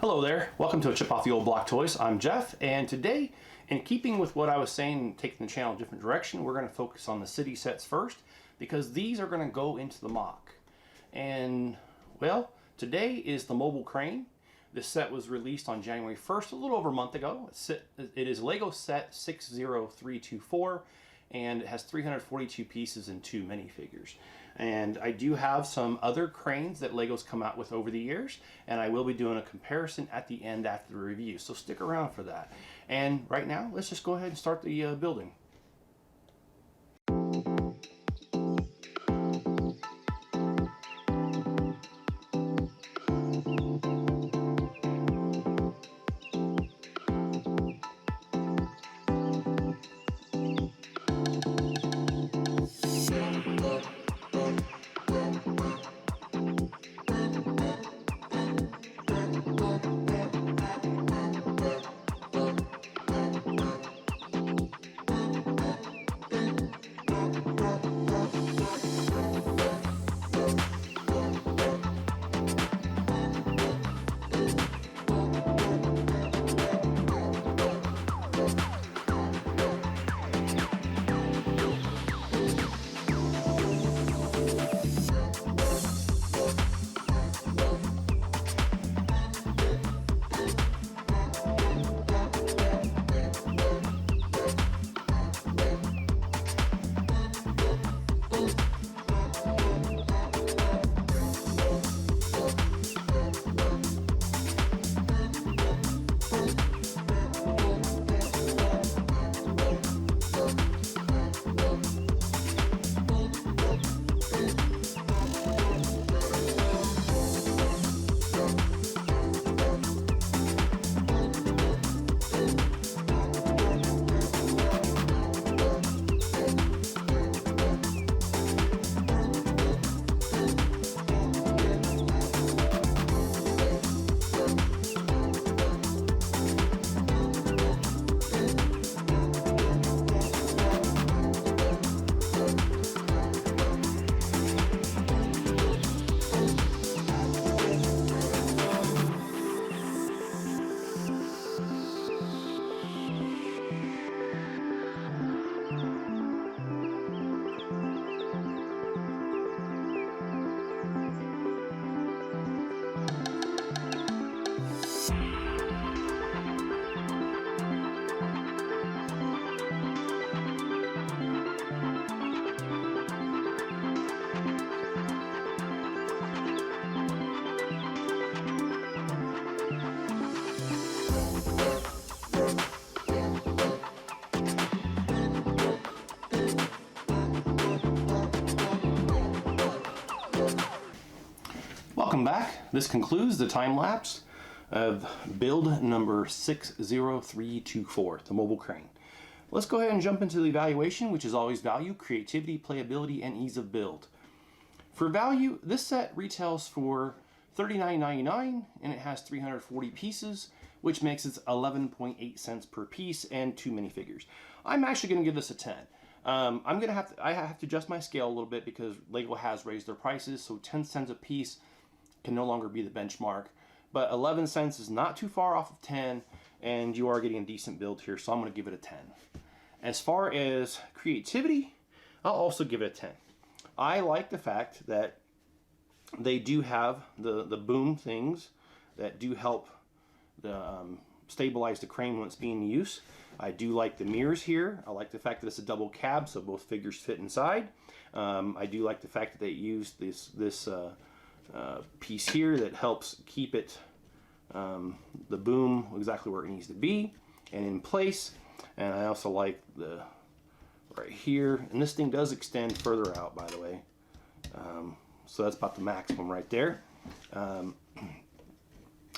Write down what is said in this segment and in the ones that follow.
Hello there, welcome to a Chip Off the Old Block Toys. I'm Jeff, and today, in keeping with what I was saying, taking the channel a different direction, we're going to focus on the city sets first, because these are going to go into the mock. And, well, today is the mobile crane. This set was released on January 1st, a little over a month ago. It is Lego set 60324. And it has 342 pieces and 2 minifigures. And I do have some other cranes that Lego's come out with over the years, and I will be doing a comparison at the end after the review, so stick around for that. And right now, let's just go ahead and start the building. Welcome back. This concludes the time lapse of build number 60324, the mobile crane. Let's go ahead and jump into the evaluation, which is always value, creativity, playability, and ease of build. For value, this set retails for $39.99 and it has 340 pieces, which makes it 11.8 cents per piece and 2 minifigures. I'm actually going to give this a 10. I have to adjust my scale a little bit because Lego has raised their prices, so 10 cents a piece can no longer be the benchmark. But 11 cents is not too far off of 10, and you are getting a decent build here, so I'm going to give it a 10. As far as creativity, I'll also give it a 10. I like the fact that they do have the boom things that do help stabilize the crane when it's being used. I do like the mirrors here. I like the fact that it's a double cab, so both figures fit inside. I do like the fact that they use this piece here that helps keep it the boom exactly where it needs to be and in place. And I also like the right here, and this thing does extend further out, by the way, so that's about the maximum right there.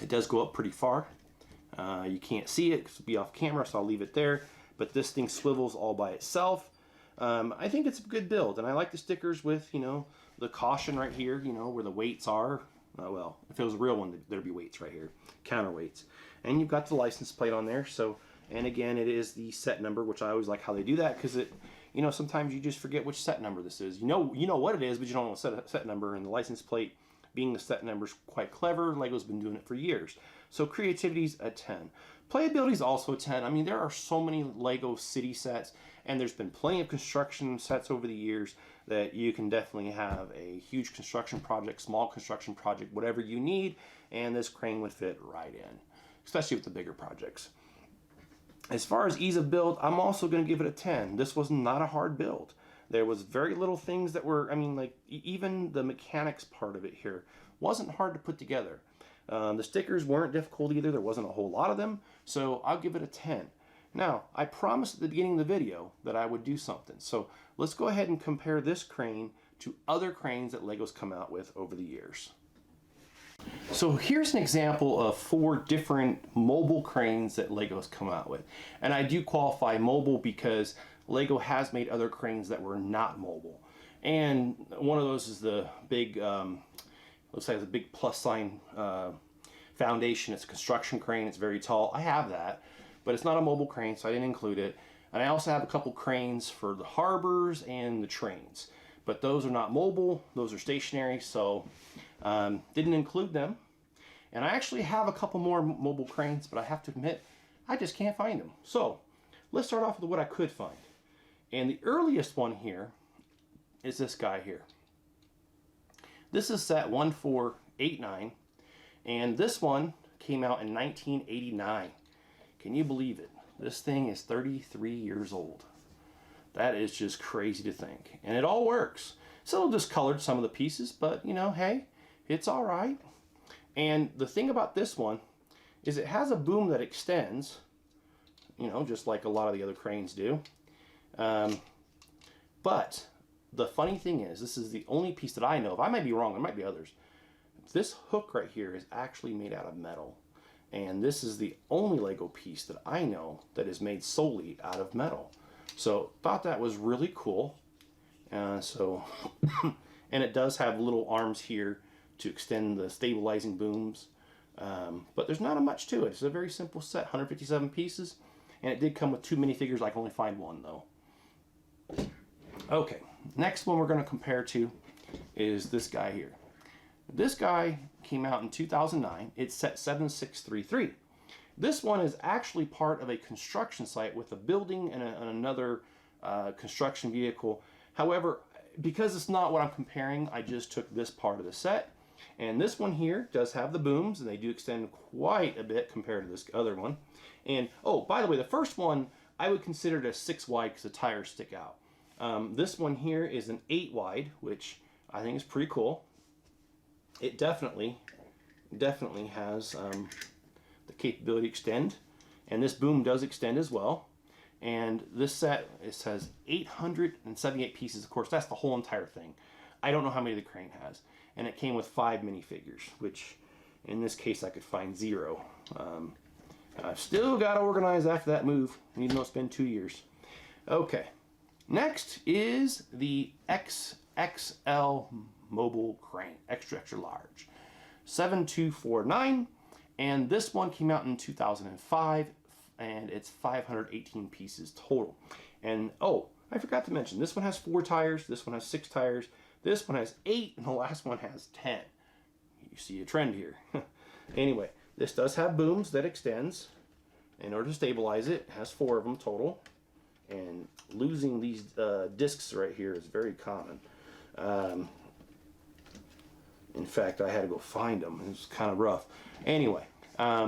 It does go up pretty far. You can't see it because it'll be off camera, so I'll leave it there, but this thing swivels all by itself. I think it's a good build, and I like the stickers with, you know, the caution right here, you know, where the weights are. Well, if it was a real one, there'd be weights right here, counterweights. And you've got the license plate on there, so, and again, it is the set number, which I always like how they do that, because it, you know, sometimes you just forget which set number this is. You know what it is, but you don't know what set number, and the license plate being the set number's quite clever. Lego's been doing it for years. So creativity's a 10. Playability's also a 10. I mean, there are so many Lego city sets, and there's been plenty of construction sets over the years that you can definitely have a huge construction project, small construction project, whatever you need, and this crane would fit right in, especially with the bigger projects. As far as ease of build, I'm also going to give it a 10. This was not a hard build. There was very little things that were, I mean, like even the mechanics part of it here wasn't hard to put together. The stickers weren't difficult either. There wasn't a whole lot of them, so I'll give it a 10. Now, I promised at the beginning of the video that I would do something. So let's go ahead and compare this crane to other cranes that Lego's come out with over the years. So here's an example of 4 different mobile cranes that Lego's come out with. And I do qualify mobile because Lego has made other cranes that were not mobile. And one of those is the big, looks like it's a big plus sign foundation. It's a construction crane. It's very tall. I have that, but it's not a mobile crane, so I didn't include it. And I also have a couple cranes for the harbors and the trains, but those are not mobile. Those are stationary, so didn't include them. And I actually have a couple more mobile cranes, but I have to admit, I just can't find them. So let's start off with what I could find. And the earliest one here is this guy here. This is set 1489, and this one came out in 1989. Can you believe it? This thing is 33 years old. That is just crazy to think. And it all works. It's a little discolored, some of the pieces, but you know, hey, it's all right. And the thing about this one is it has a boom that extends, you know, just like a lot of the other cranes do. But the funny thing is, this is the only piece that I know of. I might be wrong, there might be others. This hook right here is actually made out of metal. And this is the only Lego piece that I know that is made solely out of metal. So thought that was really cool. And it does have little arms here to extend the stabilizing booms. But there's not much to it. It's a very simple set, 157 pieces. And it did come with 2 minifigures. I can only find one though. Okay, next one we're going to compare to is this guy here. This guy came out in 2009. It's set 7633. This one is actually part of a construction site with a building and another construction vehicle. However, because it's not what I'm comparing, I just took this part of the set. And this one here does have the booms, and they do extend quite a bit compared to this other one. And, oh, by the way, the first one, I would consider it a 6 wide because the tires stick out. This one here is an 8 wide, which I think is pretty cool. It definitely has the capability to extend, and this boom does extend as well. And this set, it says 878 pieces. Of course, that's the whole entire thing. I don't know how many the crane has. And it came with 5 minifigures, which in this case I could find 0. I've still got to organize after that move, even though it's been 2 years. Okay, next is the XXL mobile crane, extra large, 7249, and this one came out in 2005, and it's 518 pieces total. And oh, I forgot to mention, this one has 4 tires, this one has 6 tires, this one has 8, and the last one has 10. You see a trend here. Anyway, this does have booms that extends. In order to stabilize it, it has 4 of them total. And losing these discs right here is very common. In fact, I had to go find them. It was kind of rough. Anyway,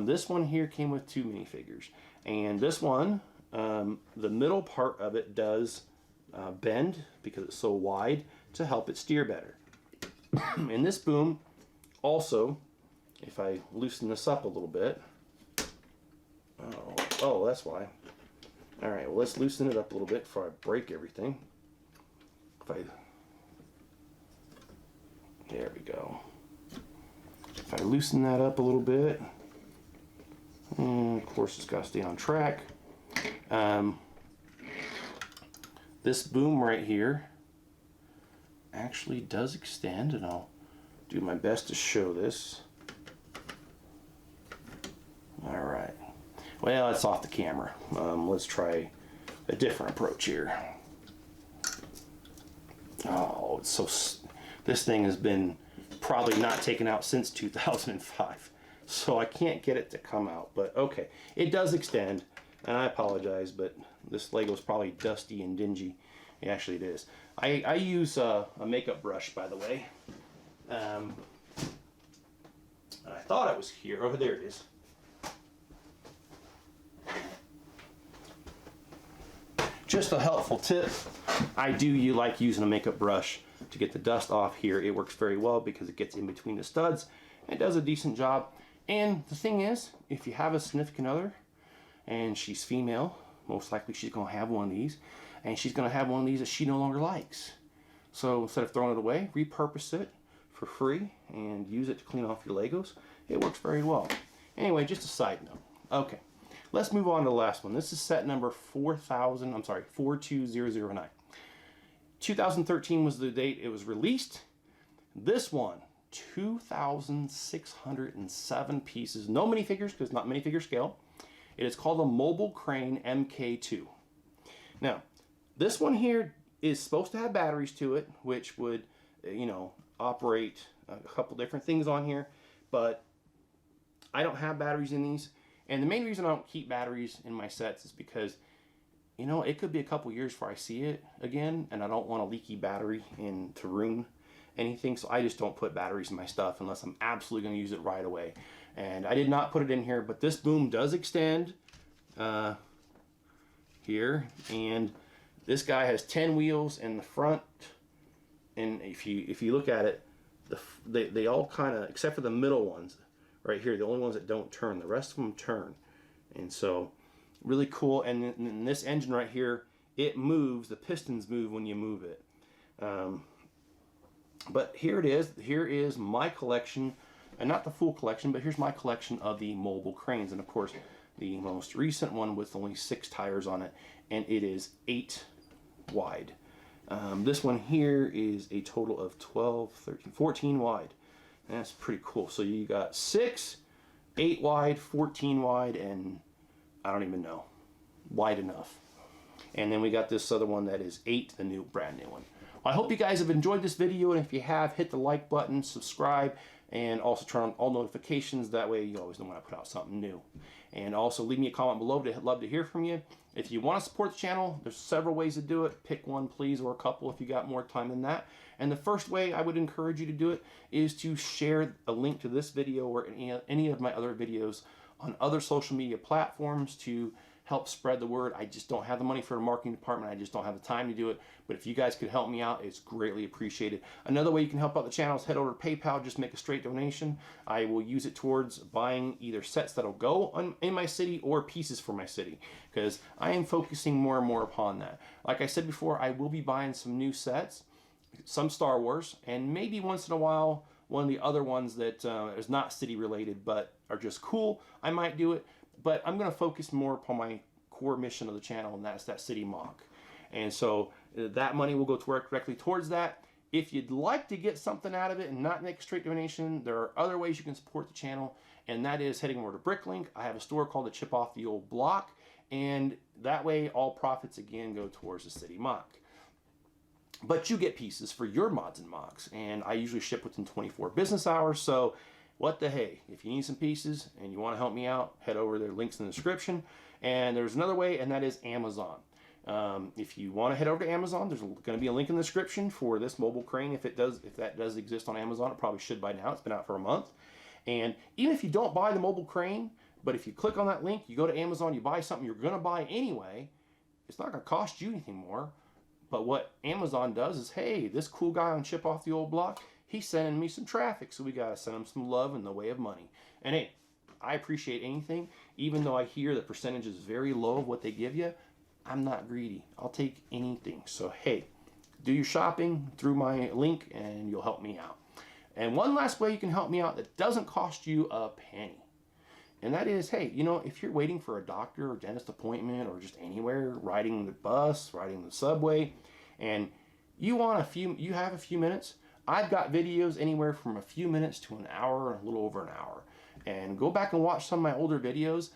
this one here came with 2 minifigures. And this one, the middle part of it does bend because it's so wide to help it steer better. And this boom also, if I loosen this up a little bit, oh, that's why. All right, well, let's loosen it up a little bit before I break everything. There we go. If I loosen that up a little bit, and of course it's got to stay on track. This boom right here actually does extend, and I'll do my best to show this. All right. Well, it's off the camera. Let's try a different approach here. Oh, it's so... This thing has been probably not taken out since 2005. So I can't get it to come out, but okay. It does extend, and I apologize, but this Lego is probably dusty and dingy. Actually, it is. I use a makeup brush, by the way. I thought it was here. Oh, there it is. Just a helpful tip. You like using a makeup brush to get the dust off here. It works very well because it gets in between the studs and does a decent job. And the thing is, if you have a significant other and she's female, most likely she's going to have one of these, and she's going to have one of these that she no longer likes. So instead of throwing it away, repurpose it for free and use it to clean off your Legos. It works very well. Anyway, just a side note. Okay, let's move on to the last one. This is set number 42009. 2013 was the date it was released. This one, 2,607 pieces. No minifigures, because not minifigure scale. It is called a Mobile Crane MK2. Now, this one here is supposed to have batteries to it, which would, operate a couple different things on here, but I don't have batteries in these. And the main reason I don't keep batteries in my sets is because, it could be a couple years before I see it again, and I don't want a leaky battery and to ruin anything, so I just don't put batteries in my stuff unless I'm absolutely going to use it right away. And I did not put it in here, but this boom does extend here, and this guy has 10 wheels in the front, and if you look at it, they all kind of, except for the middle ones right here, the only ones that don't turn, the rest of them turn. And so really cool. And then this engine right here, it moves, the pistons move when you move it. But here it is. Here is my collection, and not the full collection, but here's my collection of the mobile cranes. And of course, the most recent one with only 6 tires on it, and it is 8 wide. This one here is a total of 12, 13, 14 wide. And that's pretty cool. So you got 6, 8 wide, 14 wide, and I don't even know, wide enough. And then we got this other one that is 8, the brand new one. I hope you guys have enjoyed this video, and if you have, hit the like button, subscribe, and also turn on all notifications. That way you always know when I put out something new. And also leave me a comment below. I'd love to hear from you. If you want to support the channel, there's several ways to do it. Pick one, please, or a couple if you got more time than that. And the first way I would encourage you to do it is to share a link to this video or any of my other videos on other social media platforms to help spread the word. I just don't have the money for a marketing department. I just don't have the time to do it. But if you guys could help me out, it's greatly appreciated. Another way you can help out the channel is head over to PayPal. Just make a straight donation. I will use it towards buying either sets that'll go in my city or pieces for my city, because I am focusing more and more upon that. Like I said before, I will be buying some new sets, some Star Wars, and maybe once in a while, one of the other ones that is not city related but are just cool, I might do it. But I'm going to focus more upon my core mission of the channel, and that's that city mock. And so that money will go to work directly towards that. If you'd like to get something out of it and not make a straight donation, there are other ways you can support the channel, and that is heading over to Bricklink. I have a store called the Chip Off the Old Block, and that way all profits again go towards the city mock. But you get pieces for your mods and mocks, and I usually ship within 24 business hours, so what the hey, if you need some pieces and you want to help me out, head over there, links in the description. And there's another way, and that is Amazon. If you want to head over to Amazon, there's going to be a link in the description for this mobile crane. If that does exist on Amazon, it probably should by now. It's been out for a month. And even if you don't buy the mobile crane, but if you click on that link, you go to Amazon, you buy something you're going to buy anyway, it's not going to cost you anything more. But what Amazon does is, hey, this cool guy on Chip Off the Old Block, he's sending me some traffic, so we got to send him some love in the way of money. And hey, I appreciate anything, even though I hear the percentage is very low of what they give you. I'm not greedy. I'll take anything. So hey, do your shopping through my link and you'll help me out. And one last way you can help me out that doesn't cost you a penny. And that is, hey, if you're waiting for a doctor or dentist appointment or just anywhere, riding the bus, riding the subway, and you have a few minutes, I've got videos anywhere from a few minutes to an hour, a little over an hour. And go back and watch some of my older videos.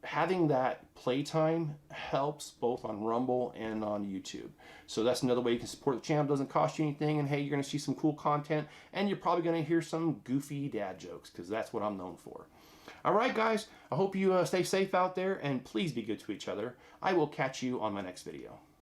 having that playtime helps both on Rumble and on YouTube. So that's another way you can support the channel. It doesn't cost you anything, and hey, you're going to see some cool content, and you're probably going to hear some goofy dad jokes, because that's what I'm known for. All right, guys, I hope you stay safe out there, and please be good to each other. I will catch you on my next video.